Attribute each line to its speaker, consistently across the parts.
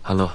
Speaker 1: 安乐，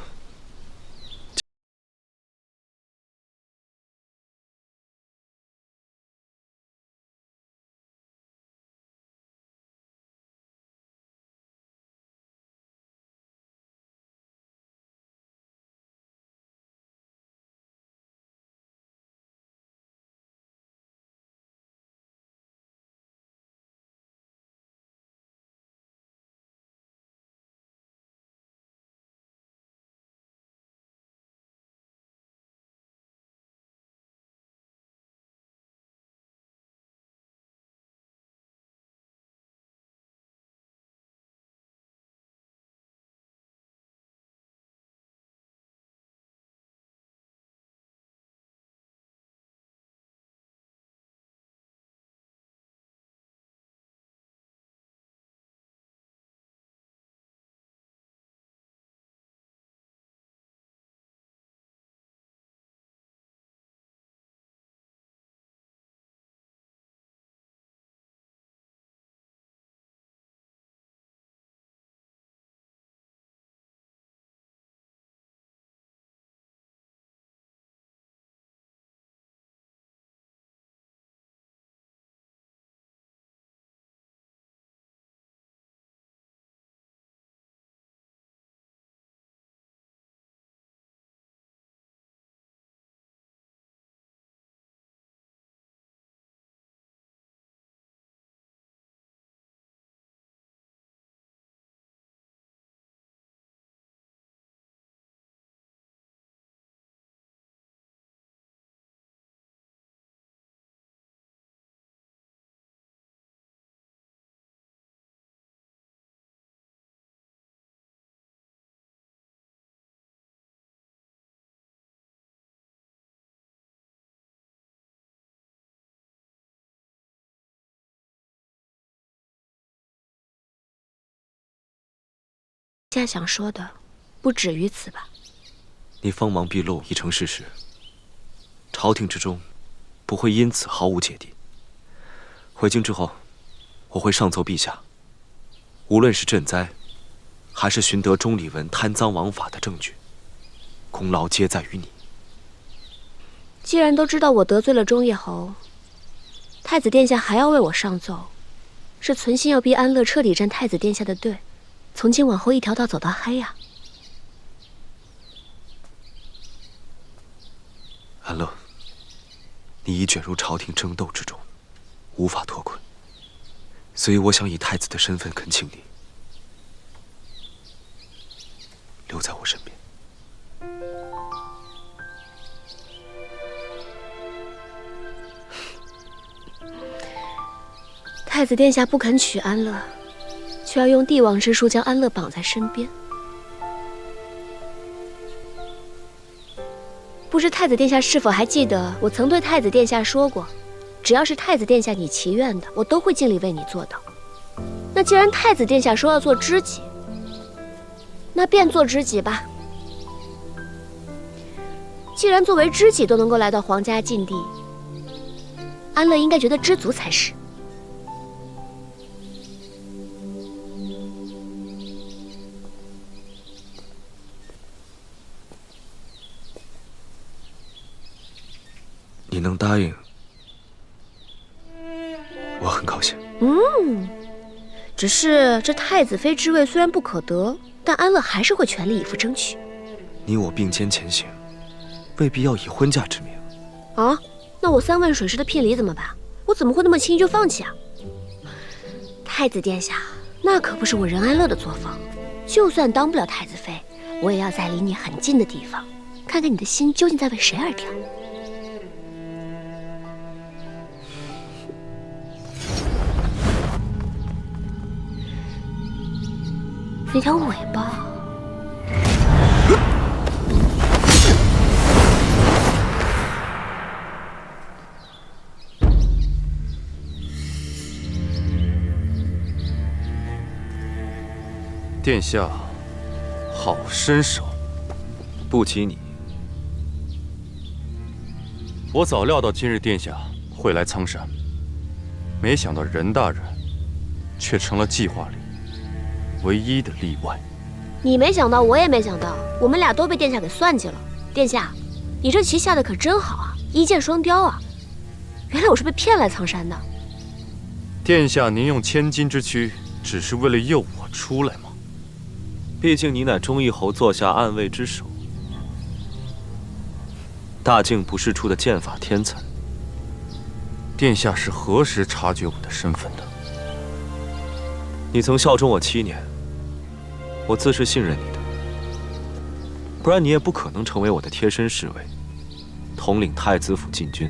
Speaker 2: 现在想说的，不止于此吧？
Speaker 1: 你锋芒毕露已成事实，朝廷之中不会因此毫无芥蒂。回京之后，我会上奏陛下，无论是赈灾，还是寻得钟离文贪赃枉法的证据，功劳皆在于你。
Speaker 2: 既然都知道我得罪了中叶侯，太子殿下还要为我上奏，是存心要逼安乐彻底站太子殿下的队，从今往后一条道走到黑呀。
Speaker 1: 安乐，你已卷入朝廷争斗之中，无法脱困，所以我想以太子的身份恳请你留在我身边。
Speaker 2: 太子殿下不肯娶安乐，却要用帝王之术将安乐绑在身边。不知太子殿下是否还记得，我曾对太子殿下说过，只要是太子殿下你祈愿的，我都会尽力为你做到。那既然太子殿下说要做知己，那便做知己吧。既然作为知己都能够来到皇家禁地，安乐应该觉得知足才是。
Speaker 1: 你能答应，我很高兴。
Speaker 2: 只是这太子妃之位虽然不可得，但安乐还是会全力以赴争取。
Speaker 1: 你我并肩前行，未必要以婚嫁之名。
Speaker 2: 啊，那我3万水师的聘礼怎么办？我怎么会那么轻易就放弃啊？太子殿下，那可不是我任安乐的作风。就算当不了太子妃，我也要在离你很近的地方，看看你的心究竟在为谁而跳。那条尾巴，
Speaker 3: 殿下，好身手，
Speaker 1: 不及你。
Speaker 3: 我早料到今日殿下会来苍山，没想到任大人却成了计划里唯一的例外。
Speaker 2: 你没想到，我也没想到。我们俩都被殿下给算计了。殿下，你这棋下的可真好啊，一箭双雕啊！原来我是被骗来苍山的。
Speaker 3: 殿下，您用千金之躯，只是为了诱我出来吗？
Speaker 1: 毕竟你乃忠义侯座下暗卫之首，大境不世出的剑法天才。
Speaker 3: 殿下是何时察觉我的身份的？
Speaker 1: 你曾效忠我7年，我自是信任你的，不然你也不可能成为我的贴身侍卫，统领太子府禁军。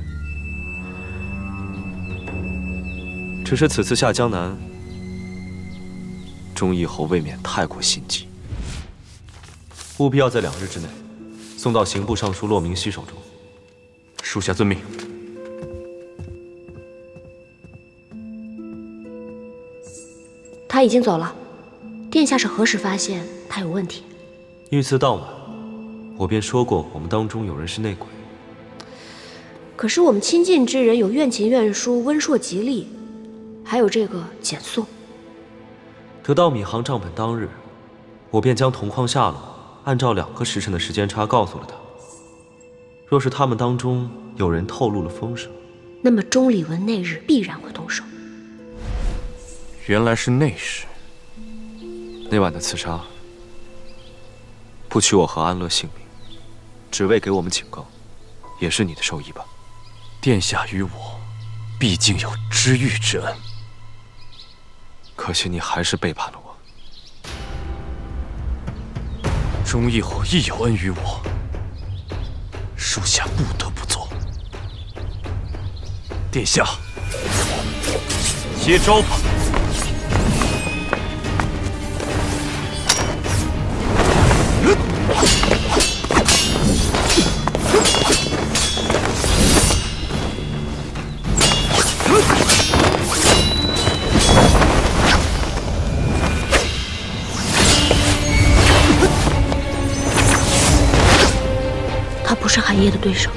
Speaker 1: 只是此次下江南，忠义侯未免太过心急，务必要在2日之内送到刑部尚书骆明熙手中。
Speaker 3: 属下遵命。
Speaker 2: 他已经走了，殿下是何时发现他有问题？
Speaker 1: 遇刺当晚，我便说过我们当中有人是内鬼。
Speaker 2: 可是我们亲近之人有苑琴、苑舒、温硕、吉利，还有这个简肃。
Speaker 1: 得到闵行账本当日，我便将铜矿下落按照2个时辰的时间差告诉了他。若是他们当中有人透露了风声，
Speaker 2: 那么钟离文那日必然会动手。
Speaker 3: 原来是内侍。
Speaker 1: 那晚的刺杀，不取我和安乐性命，只为给我们警告，也是你的授意吧？
Speaker 3: 殿下与我，毕竟有知遇之恩。
Speaker 1: 可惜你还是背叛了我。
Speaker 3: 忠义侯亦有恩于我，属下不得不做。殿下，接招吧！
Speaker 2: 他不是寒夜的对手。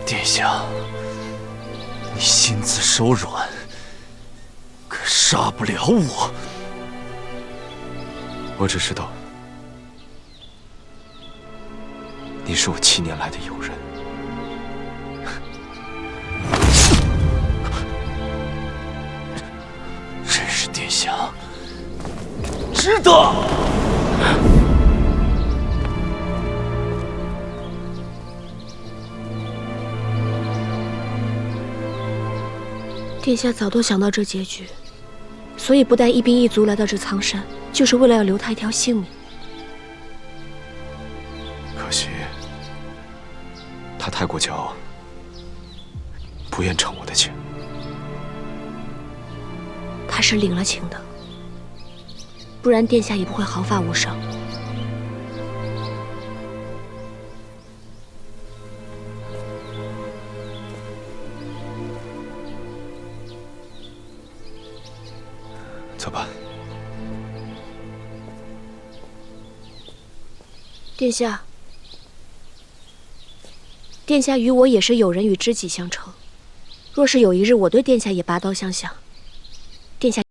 Speaker 3: 殿下，你心慈手软，可杀不了我。
Speaker 1: 我只知道，你是我7年来的友人。
Speaker 3: 真是殿下值得。
Speaker 2: 殿下早都想到这结局，所以不带一兵一卒来到这苍山，就是为了要留他一条性命。
Speaker 1: 可惜，他太过骄傲，不愿承我的情。
Speaker 2: 他是领了情的，不然殿下也不会毫发无伤。
Speaker 1: 走吧。
Speaker 2: 殿下，殿下与我也是友人与知己相称。若是有一日我对殿下也拔刀相向，殿下。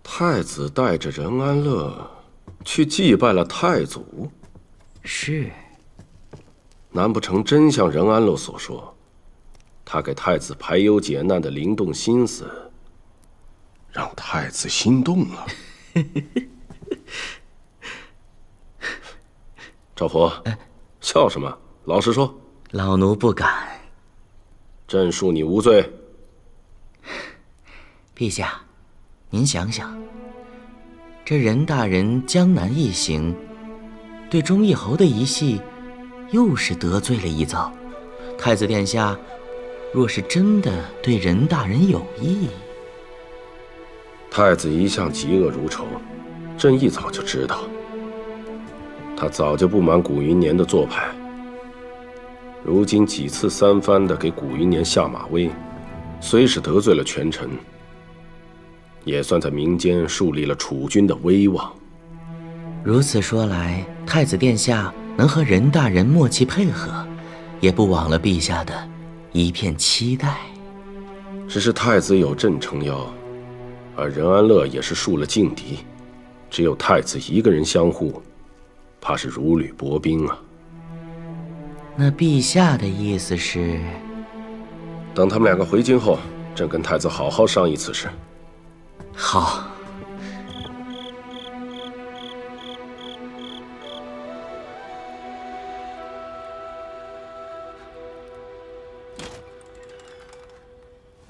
Speaker 4: 太子带着任安乐去祭拜了太祖，
Speaker 5: 是。
Speaker 4: 难不成真像任安乐所说，他给太子排忧解难的灵动心思，让太子心动了。赵佛，笑什么？老实说。
Speaker 5: 老奴不敢。
Speaker 4: 朕恕你无罪。
Speaker 5: 陛下，您想想，这任大人江南一行，对忠义侯的一系，又是得罪了一遭。太子殿下，若是真的对任大人有意，
Speaker 4: 太子一向嫉恶如仇，朕一早就知道。他早就不满古云年的做派，如今几次三番的给古云年下马威，虽是得罪了权臣，也算在民间树立了储君的威望。
Speaker 5: 如此说来，太子殿下能和任大人默契配合，也不枉了陛下的一片期待。
Speaker 4: 只是太子有朕撑腰，而任安乐也是树了劲敌，只有太子一个人相护，怕是如履薄冰啊。
Speaker 5: 那陛下的意思是，
Speaker 4: 等他们两个回京后，朕跟太子好好商议此事。
Speaker 5: 好。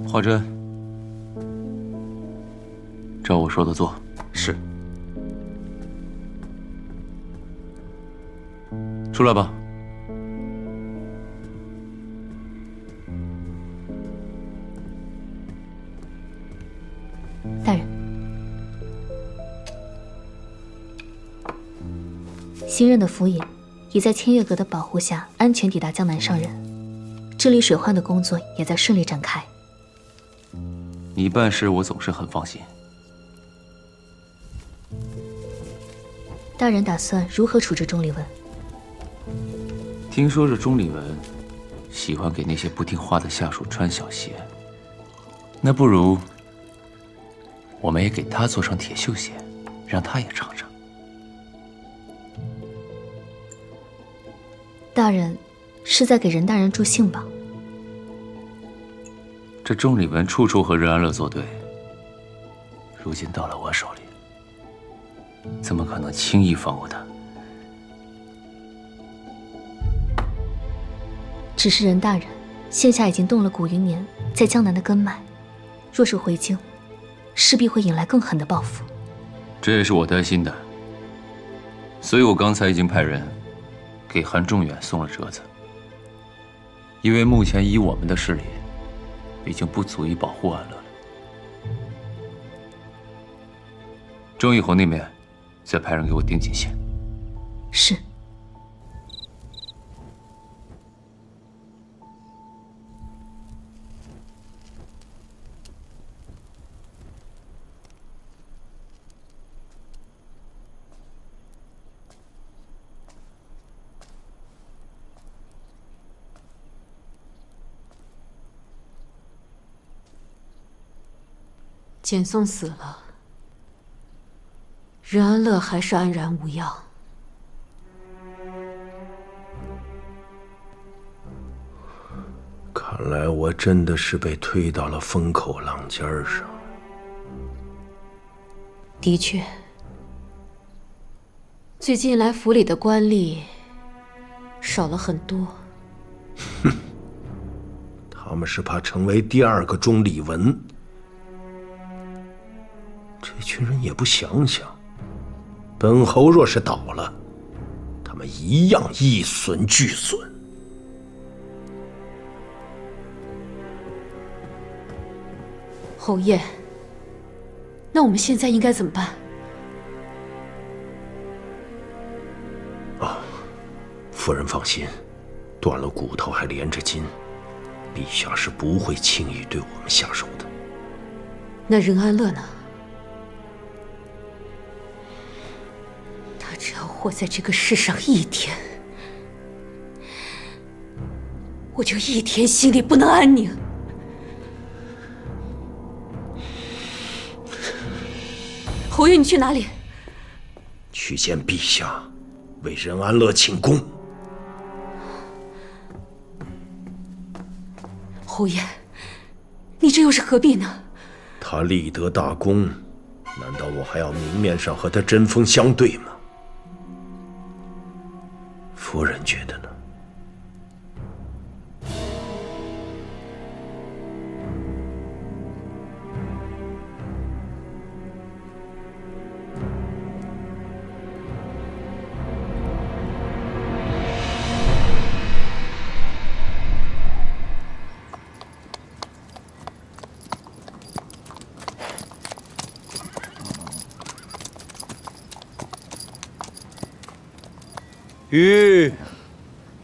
Speaker 3: 华珍，照我说的做。
Speaker 1: 是。
Speaker 3: 出来吧。
Speaker 6: 大人，新任的府尹已在千月阁的保护下安全抵达江南上任，治理水患的工作也在顺利展开。
Speaker 3: 你办事我总是很放心。
Speaker 6: 大人打算如何处置钟离文？
Speaker 3: 听说这钟离文喜欢给那些不听话的下属穿小鞋，那不如我们也给他做上铁锈鞋，让他也尝尝。
Speaker 6: 大人是在给任大人助兴吧？
Speaker 3: 这钟离文处处和任安乐作对，如今到了我手里，怎么可能轻易放过他？
Speaker 6: 只是任大人现下已经动了古云年在江南的根脉，若是回京，势必会引来更狠的报复。
Speaker 3: 这也是我担心的，所以我刚才已经派人给韩仲远送了折子，因为目前以我们的势力，已经不足以保护安乐了。钟义侯那边，再派人给我盯紧线。
Speaker 6: 是。
Speaker 7: 简宋死了，任安乐还是安然无恙。
Speaker 8: 看来我真的是被推到了风口浪尖上。
Speaker 7: 的确，最近来府里的官吏少了很多。
Speaker 8: 他们是怕成为第二个钟离文。这群人也不想想，本侯若是倒了，他们一样一损俱损。
Speaker 7: 侯爷，那我们现在应该怎么办？
Speaker 8: 夫人放心，断了骨头还连着筋，陛下是不会轻易对我们下手的。
Speaker 7: 那任安乐呢？他只要活在这个世上一天，我就一天心里不能安宁。侯爷，你去哪里？
Speaker 8: 去见陛下，为任安乐请功。
Speaker 7: 侯爷，你这又是何必呢？
Speaker 8: 他立得大功，难道我还要明面上和他针锋相对吗？夫人觉得呢？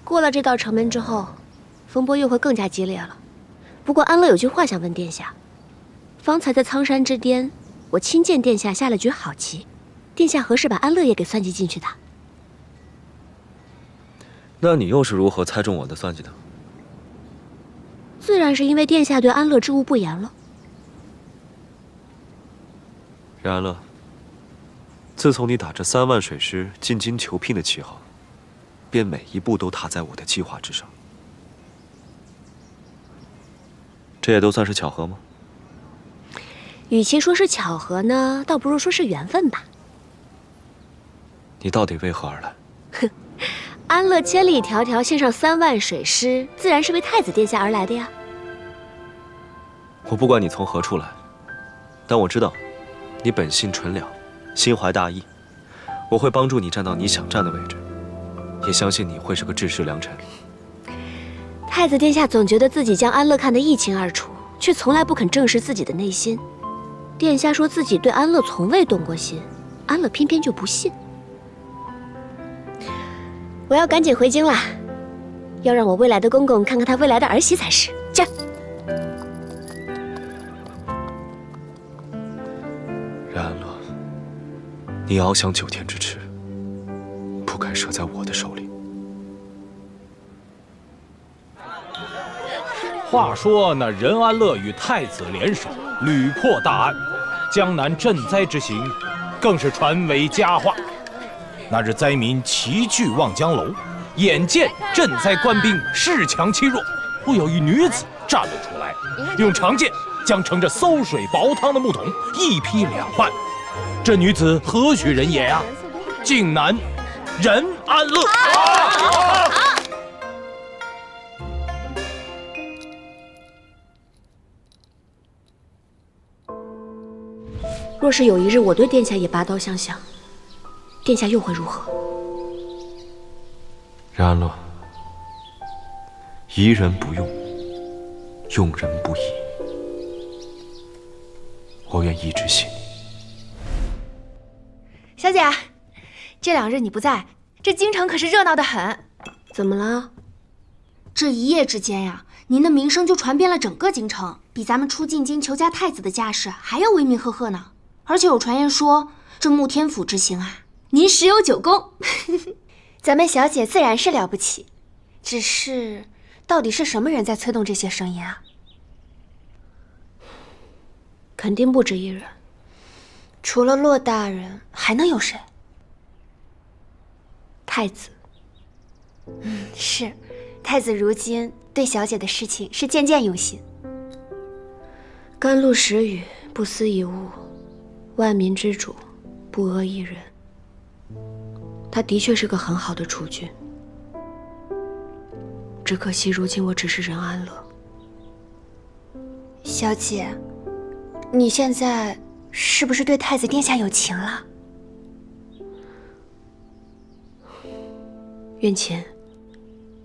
Speaker 2: 过了这道城门之后，风波又会更加激烈了。不过安乐有句话想问殿下：方才在苍山之巅，我亲见殿下下了局好棋，殿下何时把安乐也给算计进去的？
Speaker 1: 那你又是如何猜中我的算计的？
Speaker 2: 自然是因为殿下对安乐知无不言了。
Speaker 1: 任安乐，自从你打着3万水师进京求聘的旗号，便每一步都踏在我的计划之上。这也都算是巧合吗？
Speaker 2: 与其说是巧合呢，倒不如说是缘分吧。
Speaker 1: 你到底为何而来？
Speaker 2: 哼，安乐千里迢迢献上3万水师，自然是为太子殿下而来的呀。
Speaker 1: 我不管你从何处来，但我知道，你本性纯良，心怀大义。我会帮助你站到你想站的位置，也相信你会是个治世良臣。
Speaker 2: 太子殿下总觉得自己将安乐看得一清二楚，却从来不肯正视自己的内心。殿下说自己对安乐从未动过心，安乐偏偏就不信。我要赶紧回京了，要让我未来的公公看看他未来的儿媳才是。这。
Speaker 1: 任安乐，你翱翔9天之翅，不该折在我的手里。
Speaker 9: 话说那任安乐与太子联手，屡破大案，江南赈灾之行，更是传为佳话。那日灾民齐聚望江楼，眼见赈灾官兵恃强欺弱，忽有一女子站了出来，用长剑将盛着馊水煲汤的木桶一劈2半。这女子何许人也呀？竟南任安乐。
Speaker 2: 若是有一日我对殿下也拔刀相向，殿下又会如何？
Speaker 1: 任安乐，疑人不用，用人不疑。我愿一直信你。
Speaker 10: 小姐，这2日你不在，这京城可是热闹得很。
Speaker 2: 怎么了？
Speaker 11: 这一夜之间呀，您的名声就传遍了整个京城，比咱们初进京求嫁太子的架势还要威名赫赫呢。而且有传言说，这穆天府之行啊，您十有9功。
Speaker 10: 咱们小姐自然是了不起，只是到底是什么人在催动这些声音啊？
Speaker 2: 肯定不止一人。
Speaker 10: 除了骆大人，还能有谁？
Speaker 2: 太子。
Speaker 10: 是，太子如今对小姐的事情是渐渐用心。
Speaker 2: 甘露时雨，不思一物，万民之主，不阿一人。他的确是个很好的储君，只可惜如今我只是任安乐。
Speaker 10: 小姐，你现在是不是对太子殿下有情了？
Speaker 2: 苑琴，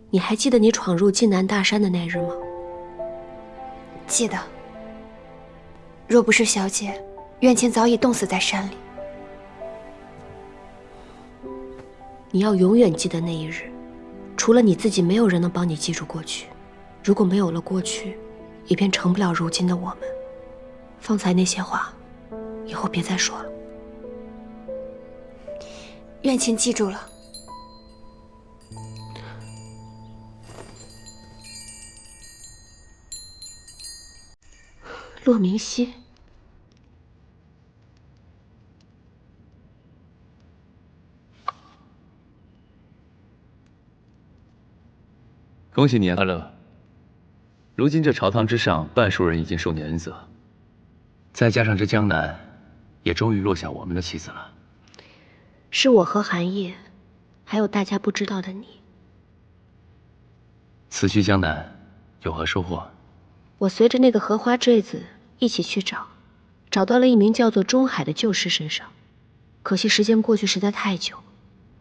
Speaker 2: 你还记得你闯入晋南大山的那日吗？
Speaker 10: 记得。若不是小姐，苑琴早已冻死在山里。
Speaker 2: 你要永远记得那一日，除了你自己，没有人能帮你记住过去。如果没有了过去，也便成不了如今的我们。方才那些话，以后别再说了。
Speaker 10: 苑琴记住了。
Speaker 2: 骆明熙。
Speaker 3: 恭喜你啊，安乐。如今这朝堂之上，半数人已经受你恩泽，再加上这江南，也终于落下我们的棋子了。
Speaker 2: 是我和寒夜，还有大家不知道的你。
Speaker 3: 此去江南，有何收获？
Speaker 2: 我随着那个荷花坠子一起去找到了一名叫做钟海的旧师身上。可惜时间过去实在太久，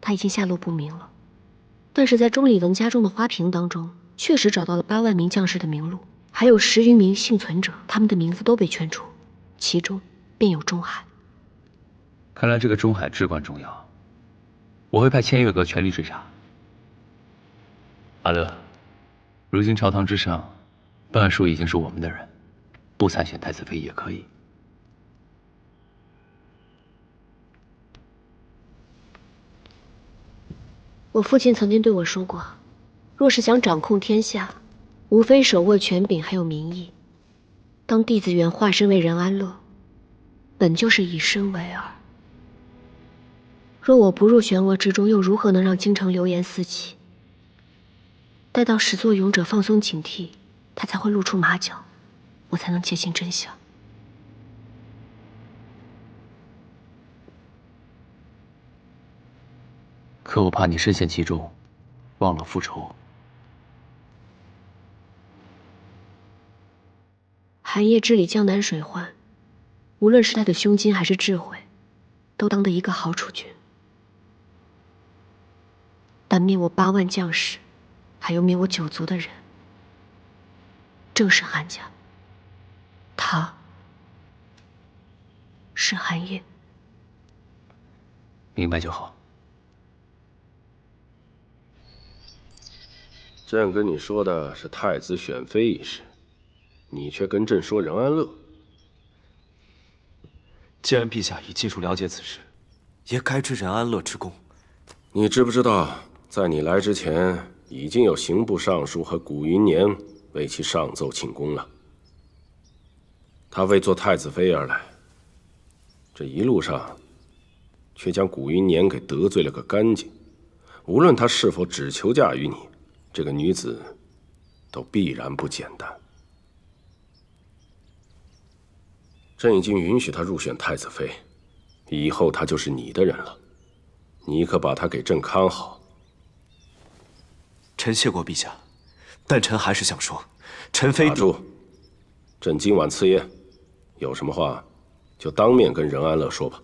Speaker 2: 他已经下落不明了。但是在钟离文家中的花瓶当中，确实找到了8万名将士的名录，还有10余名幸存者，他们的名字都被圈出，其中便有钟海。
Speaker 3: 看来这个钟海至关重要，我会派千月阁全力追查。阿乐，如今朝堂之上，半数已经是我们的人，不参选太子妃也可以。
Speaker 2: 我父亲曾经对我说过，若是想掌控天下，无非手握权柄还有民意。当弟子缘化身为任安乐，本就是以身为饵。若我不入漩涡之中，又如何能让京城流言四起？待到始作俑者放松警惕，他才会露出马脚，我才能接近真相。
Speaker 3: 可我怕你深陷其中，忘了复仇。
Speaker 2: 寒夜治理江南水患，无论是他的胸襟还是智慧，都当得一个好储君。但灭我8万将士，还有灭我9族的人，正是韩家。他是寒夜。
Speaker 3: 明白就好。
Speaker 4: 朕跟你说的是太子选妃一事，你却跟朕说任安乐。
Speaker 1: 既然陛下已尽数了解此事，也该知任安乐之功。
Speaker 4: 你知不知道，在你来之前，已经有刑部尚书和古云年为其上奏请功了。他为做太子妃而来，这一路上，却将古云年给得罪了个干净。无论他是否只求嫁于你，这个女子都必然不简单。朕已经允许她入选太子妃，以后她就是你的人了，你可把她给朕看好。
Speaker 1: 臣谢过陛下，但臣还是想说，臣妃
Speaker 4: 打住！朕今晚赐宴，有什么话就当面跟任安乐说吧。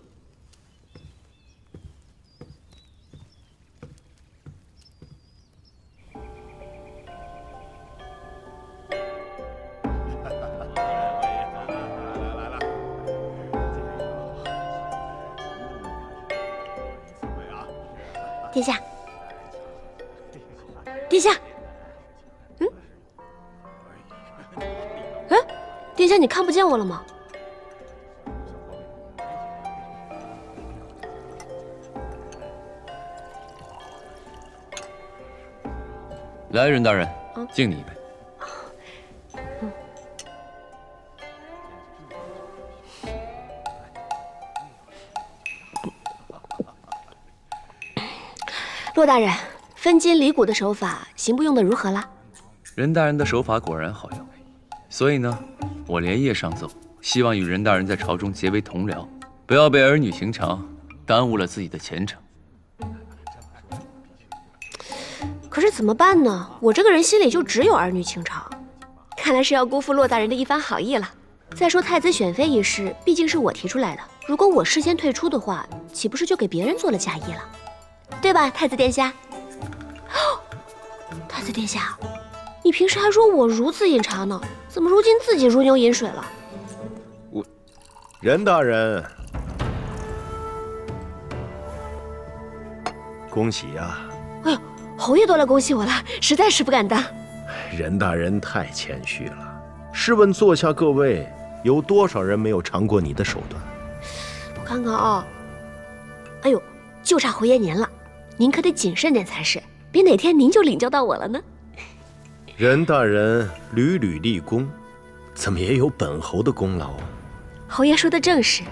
Speaker 2: 殿下，殿下，殿下，你看不见我了吗？
Speaker 3: 来，任大人，敬你一杯。
Speaker 2: 骆大人，分金离股的手法行不用的如何啦？
Speaker 3: 任大人的手法果然好用，所以呢，我连夜上奏，希望与任大人在朝中结为同僚，不要被儿女情长耽误了自己的前程。
Speaker 2: 可是怎么办呢？我这个人心里就只有儿女情长，看来是要辜负骆大人的一番好意了。再说太子选妃一事，毕竟是我提出来的，如果我事先退出的话，岂不是就给别人做了嫁衣了？对吧，太子殿下？太子殿下，你平时还说我如此饮茶呢，怎么如今自己如牛饮水了？
Speaker 8: 任大人，恭喜呀！
Speaker 2: 哎呦，侯爷都来恭喜我了，实在是不敢当。
Speaker 8: 任大人太谦虚了。试问坐下各位，有多少人没有尝过你的手段？
Speaker 2: 我看看啊，哎呦，就差侯爷您了。您可得谨慎点才是，别哪天您就领教到我了呢。
Speaker 8: 任大人屡屡立功，怎么也有本侯的功劳啊？
Speaker 2: 侯爷说的正是，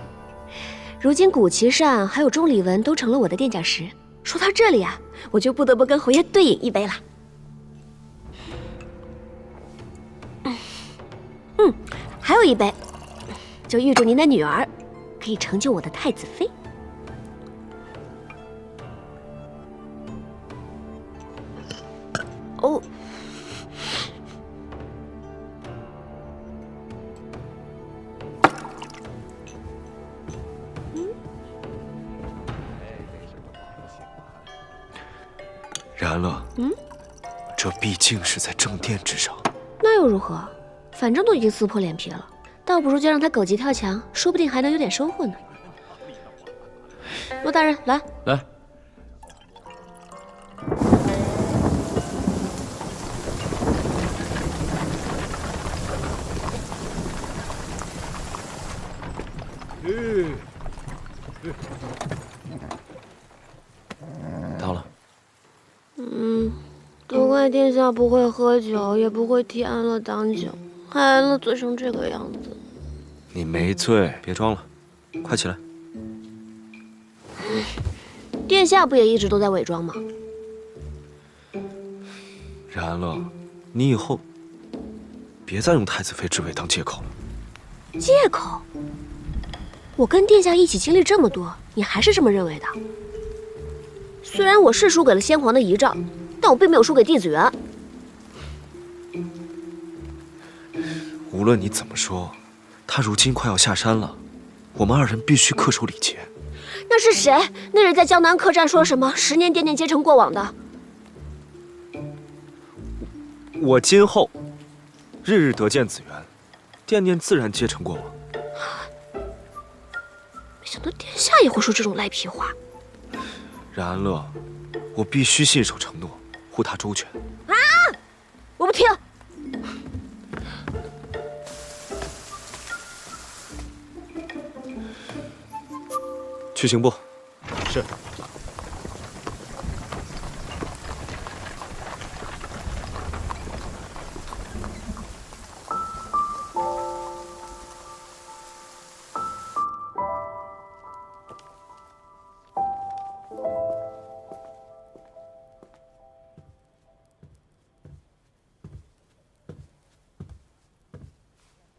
Speaker 2: 如今古旗上还有钟离文都成了我的垫脚石。说到这里啊，我就不得不跟侯爷对饮一杯了。还有一杯，就预祝您的女儿可以成就我的太子妃。哦。
Speaker 1: 然安乐，这毕竟是在正殿之上。
Speaker 2: 那又如何？反正都已经撕破脸皮了，倒不如就让他狗急跳墙，说不定还能有点收获呢。罗大人，来。
Speaker 3: 来。
Speaker 1: 到了。
Speaker 2: 都怪殿下不会喝酒，也不会替安乐挡酒，害安乐醉成这个样子。
Speaker 1: 你没醉，别装了，快起来。
Speaker 2: 殿下不也一直都在伪装吗？
Speaker 1: 然安乐，你以后别再用太子妃之位当借口了。
Speaker 2: 借口？我跟殿下一起经历这么多，你还是这么认为的？虽然我是输给了先皇的遗诏，但我并没有输给弟子元。
Speaker 1: 无论你怎么说，他如今快要下山了，我们二人必须恪守礼节。
Speaker 2: 那是谁？那人在江南客栈说什么10年殿念皆成过往的？
Speaker 1: 我今后日日得见子元，殿念自然皆成过往。
Speaker 2: 没想到殿下也会说这种赖皮话。
Speaker 1: 然安乐，我必须信守承诺，护他周全。
Speaker 2: 啊！我不听。
Speaker 1: 去刑部。
Speaker 9: 是。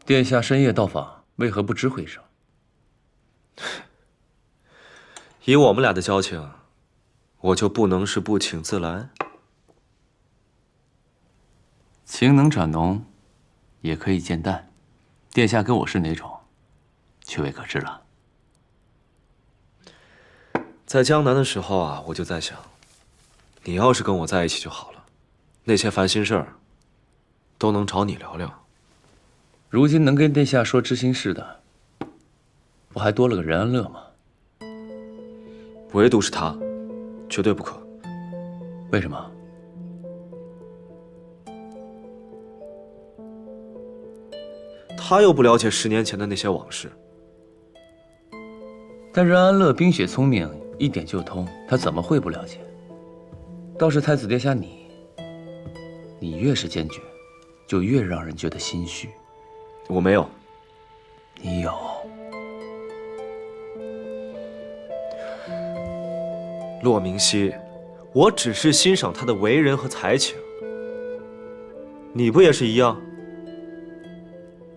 Speaker 3: 殿下深夜到访，为何不知会一声？
Speaker 1: 以我们俩的交情，我就不能是不请自来？
Speaker 3: 情能转浓，也可以见淡。殿下跟我是哪种，却未可知了。
Speaker 1: 在江南的时候啊，我就在想，你要是跟我在一起就好了，那些烦心事儿都能找你聊聊。
Speaker 3: 如今能跟殿下说知心事的，不还多了个任安乐吗？
Speaker 1: 唯独是他，绝对不可。
Speaker 3: 为什么？
Speaker 1: 他又不了解10年前的那些往事。
Speaker 3: 但任安乐冰雪聪明，一点就通，他怎么会不了解？倒是太子殿下你越是坚决，就越让人觉得心虚。
Speaker 1: 我没有。
Speaker 3: 你有。
Speaker 1: 骆明熙，我只是欣赏他的为人和才情。你不也是一样？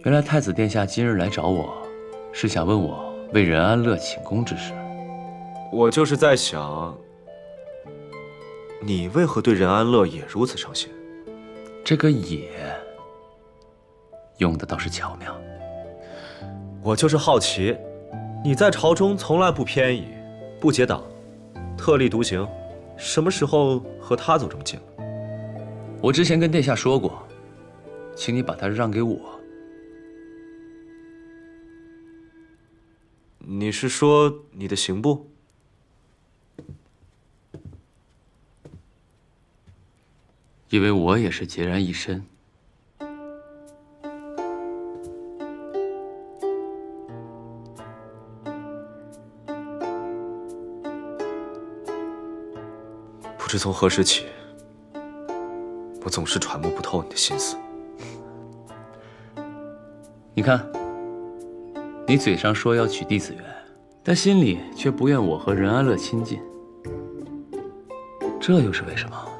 Speaker 3: 原来太子殿下今日来找我，是想问我为任安乐请功之事。
Speaker 1: 我就是在想，你为何对任安乐也如此上心？
Speaker 3: 这个“也”用的倒是巧妙。
Speaker 1: 我就是好奇，你在朝中从来不偏倚，不结党，特立独行，什么时候和他走这么近了？
Speaker 3: 我之前跟殿下说过，请你把他让给我。
Speaker 1: 你是说你的刑部？
Speaker 3: 因为我也是孑然一身。
Speaker 1: 不知从何时起，我总是揣摩不透你的心思。
Speaker 3: 你看，你嘴上说要娶弟子元，但心里却不愿我和任安乐亲近，这又是为什么？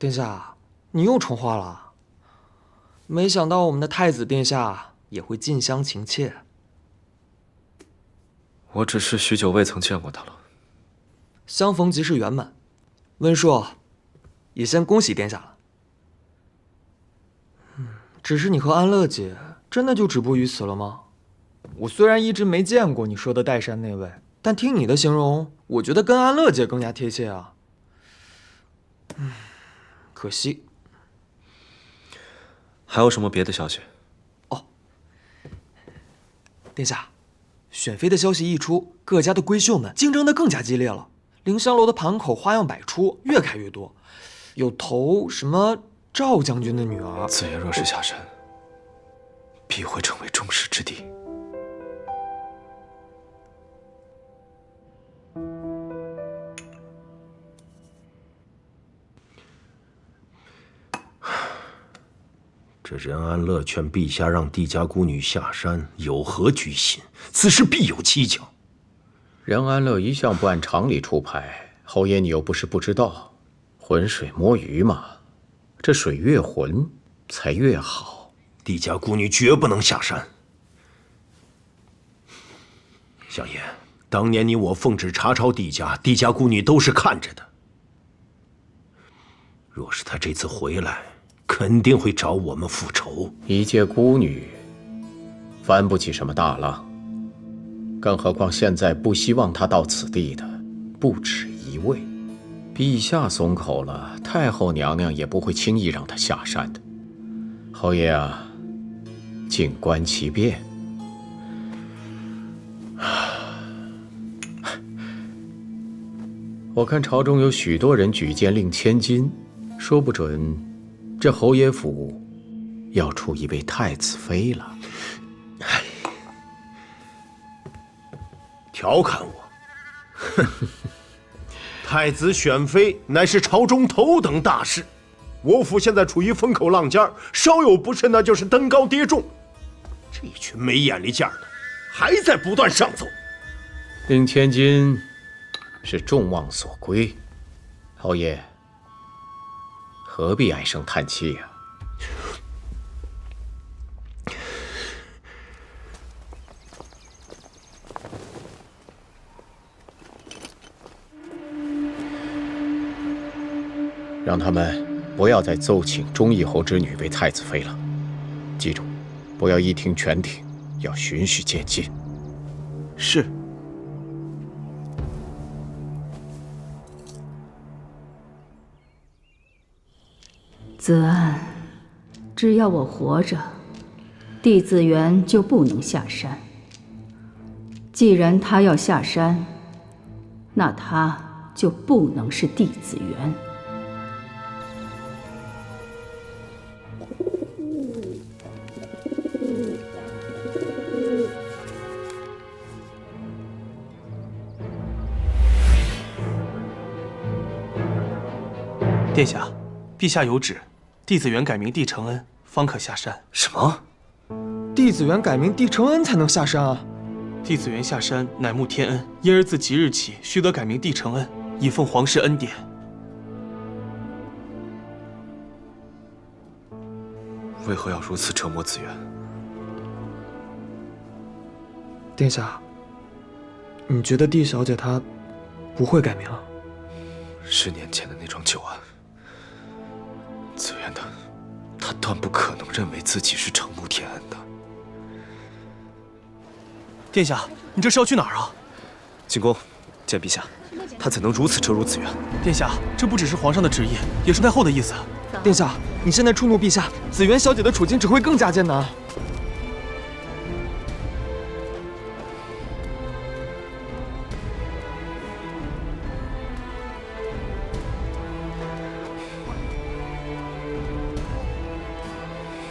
Speaker 12: 殿下，你又重话了。没想到我们的太子殿下也会近乡情怯。
Speaker 1: 我只是许久未曾见过他了。
Speaker 12: 相逢即是圆满。温硕，也先恭喜殿下了。只是你和安乐姐真的就止步于此了吗？我虽然一直没见过你说的岱山那位，但听你的形容，我觉得跟安乐姐更加贴切啊。可惜。
Speaker 1: 还有什么别的消息？
Speaker 12: 哦，殿下，选妃的消息一出，各家的闺秀们竞争得更加激烈了。凌香楼的盘口花样百出，越开越多，有投什么赵将军的女儿。
Speaker 1: 紫妍若是下山，必会成为众矢之的。
Speaker 8: 这任安乐劝陛下让帝家孤女下山，有何居心？此事必有蹊跷。
Speaker 3: 任安乐一向不按常理出牌，侯爷你又不是不知道，浑水摸鱼嘛，这水越浑才越好。
Speaker 8: 帝家孤女绝不能下山。相爷，当年你我奉旨查抄帝家，帝家孤女都是看着的。若是他这次回来，肯定会找我们复仇。
Speaker 3: 一介孤女，翻不起什么大浪。更何况现在不希望她到此地的，不止一位。陛下松口了，太后娘娘也不会轻易让她下山的。侯爷啊，静观其变。我看朝中有许多人举荐令千金，说不准这侯爷府要出一位太子妃了。
Speaker 8: 调侃我？哼！太子选妃乃是朝中头等大事，我府现在处于风口浪尖，稍有不慎那就是登高跌重。这群没眼力见儿的，还在不断上奏。
Speaker 3: 令千金是众望所归，侯爷何必唉声叹气呀？让他们不要再奏请忠义侯之女为太子妃了。记住，不要一听全听，要循序渐进。
Speaker 13: 是。
Speaker 14: 子安，只要我活着，帝子元就不能下山。既然他要下山，那他就不能是帝子元。
Speaker 13: 殿下，陛下有旨，帝子元改名帝承恩，方可下山。
Speaker 1: 什么？
Speaker 12: 帝子元改名帝承恩才能下山啊？
Speaker 13: 帝子元下山乃慕天恩，因而自即日起须得改名帝承恩，以奉皇室恩典。
Speaker 1: 为何要如此折磨紫元？
Speaker 12: 殿下，你觉得帝小姐她不会改名啊
Speaker 1: ？10年前的那桩旧案，紫元他断不可能认为自己是承慕天恩的。
Speaker 13: 殿下，你这是要去哪儿啊？
Speaker 1: 进宫见陛下。他怎能如此折辱紫元？
Speaker 13: 殿下，这不只是皇上的旨意，也是太后的意思。
Speaker 12: 殿下，你现在触怒陛下，紫元小姐的处境只会更加艰难。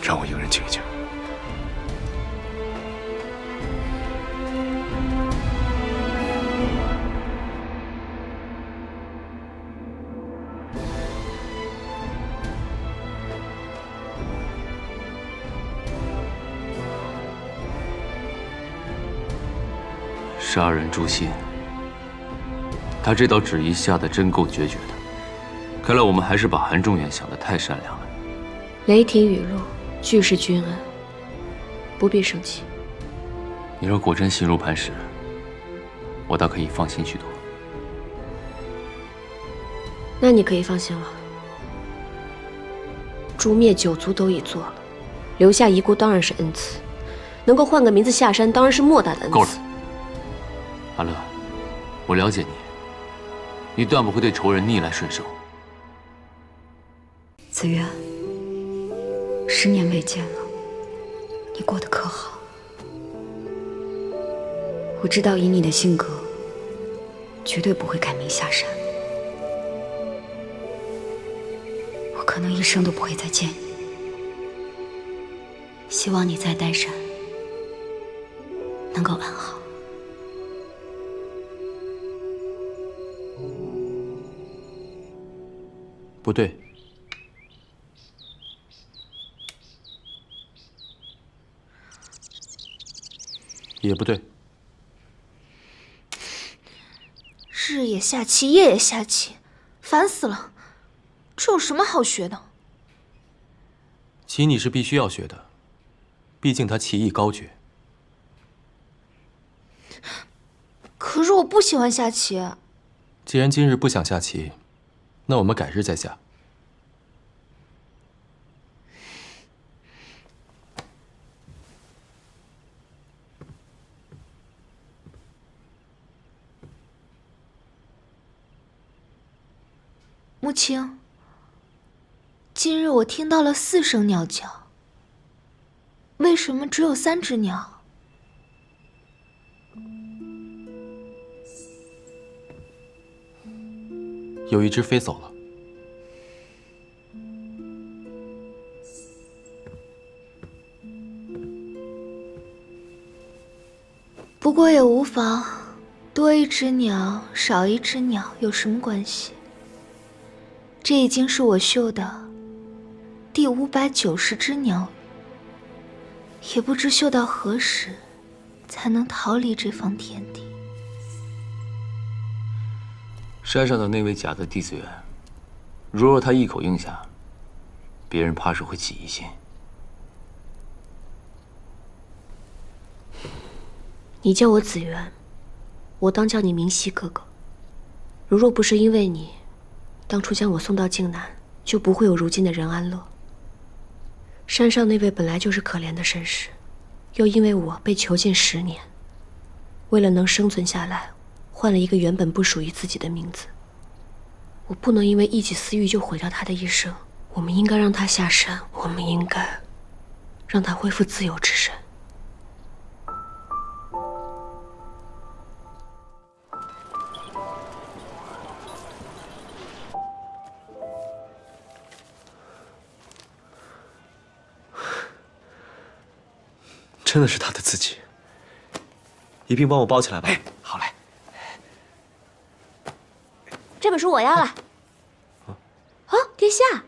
Speaker 1: 让我一个人静一静。
Speaker 3: 杀人诛心，他这道旨意下得真够决绝的。看来我们还是把韩仲远想得太善良了。
Speaker 2: 雷霆雨露，俱是君恩，不必生气。
Speaker 3: 你若果真心如磐石，我倒可以放心许多。
Speaker 2: 那你可以放心了，诛灭九族都已做了，留下遗孤当然是恩赐，能够换个名字下山当然是莫大的恩赐。
Speaker 3: 够了，阿乐，我了解你，你断不会对仇人逆来顺受。
Speaker 14: 子渊，10年未见了，你过得可好？我知道以你的性格，绝对不会改名下山。我可能一生都不会再见你。希望你在岱山能够安好。
Speaker 13: 不对。也不对。
Speaker 10: 日也下棋，夜也下棋，烦死了！这有什么好学的？
Speaker 13: 棋你是必须要学的，毕竟他棋艺高绝。
Speaker 10: 可是我不喜欢下棋。
Speaker 13: 既然今日不想下棋，那我们改日再下。
Speaker 10: 母亲，今日我听到了4声鸟叫，为什么只有3只鸟？
Speaker 13: 有一只飞走了。
Speaker 10: 不过也无妨，多一只鸟，少一只鸟有什么关系？这已经是我绣的第590只鸟语，也不知绣到何时才能逃离这方天地。
Speaker 3: 山上的那位假的弟子员，若他一口应下，别人怕是会起疑心。
Speaker 2: 你叫我子渊，我当叫你明熙哥哥。如若不是因为你当初将我送到靖南，就不会有如今的任安乐。山上那位本来就是可怜的绅士，又因为我被囚禁10年，为了能生存下来，换了一个原本不属于自己的名字。我不能因为一己私欲就毁掉他的一生。我们应该让他下山，我们应该让他恢复自由之身。
Speaker 1: 真的是他的字迹，一并帮我包起来吧。
Speaker 12: 好嘞。
Speaker 2: 这本书我要了。啊，殿下，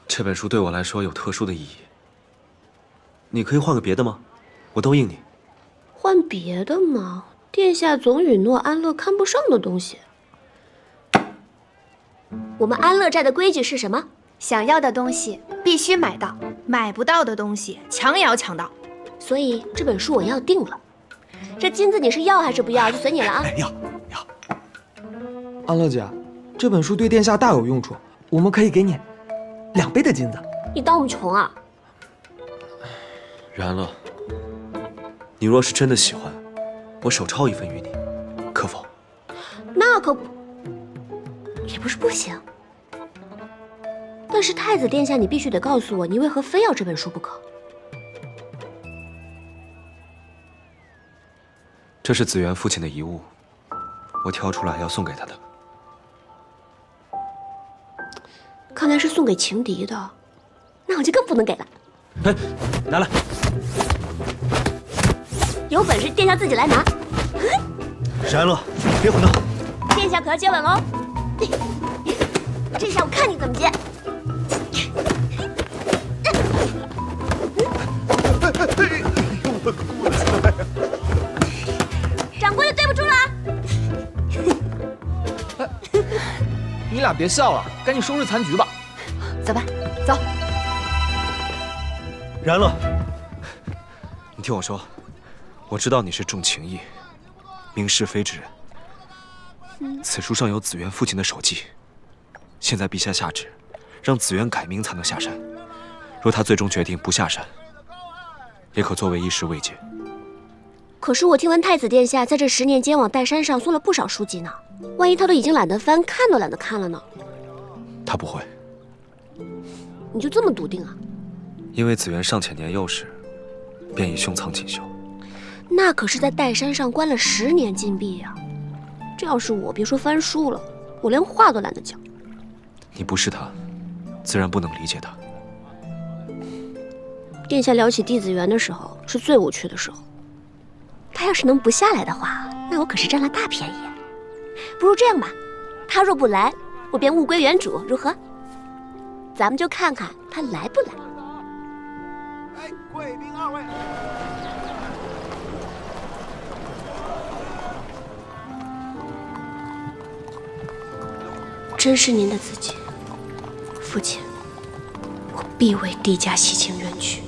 Speaker 1: 这本书对我来说有特殊的意义。你可以换个别的吗？我都应你。
Speaker 2: 换别的吗？殿下总允诺安乐看不上的东西。我们安乐寨的规矩是什么？
Speaker 10: 想要的东西必须买到，买不到的东西抢也要抢到。
Speaker 2: 所以这本书我要定了。这金子你是要还是不要，就随你了啊。
Speaker 12: 要。安乐姐，这本书对殿下大有用处，我们可以给你2倍的金子。
Speaker 2: 你当我们穷啊？
Speaker 1: 然了，你若是真的喜欢，我手抄1份与你，可否？
Speaker 2: 那可也不是不行。但是太子殿下，你必须得告诉我，你为何非要这本书不可？
Speaker 1: 这是子元父亲的遗物，我挑出来要送给他的。
Speaker 2: 看来是送给情敌的，那我就更不能给了。
Speaker 1: 哎，拿来！
Speaker 2: 有本事殿下自己来拿。
Speaker 8: 史安乐，别胡闹！
Speaker 2: 殿下可要接吻喽！这下我看你怎么接。掌柜的，对不住了。
Speaker 12: 俩别笑了，赶紧收拾残局吧。
Speaker 10: 走吧，走。
Speaker 13: 然乐，
Speaker 1: 你听我说，我知道你是重情义、明是非之人。此书上有子元父亲的手迹，现在陛下下旨，让子元改名才能下山。若他最终决定不下山，也可作为一时慰藉。
Speaker 2: 可是我听闻太子殿下在这10年间往岱山上送了不少书籍呢，万一他都已经懒得翻，看都懒得看了呢？
Speaker 1: 他不会。
Speaker 2: 你就这么笃定啊？
Speaker 1: 因为子元尚且年幼时，便已胸藏锦绣。
Speaker 2: 那可是在岱山上关了10年禁闭呀！这要是我，别说翻书了，我连话都懒得讲。
Speaker 1: 你不是他，自然不能理解他。
Speaker 2: 殿下聊起弟子园的时候，是最无趣的时候。他要是能不下来的话，那我可是占了大便宜。不如这样吧，他若不来，我便物归原主，如何？咱们就看看他来不来。
Speaker 8: 哎，贵宾2位。
Speaker 2: 真是您的自己，父亲，我必为帝家洗清冤屈。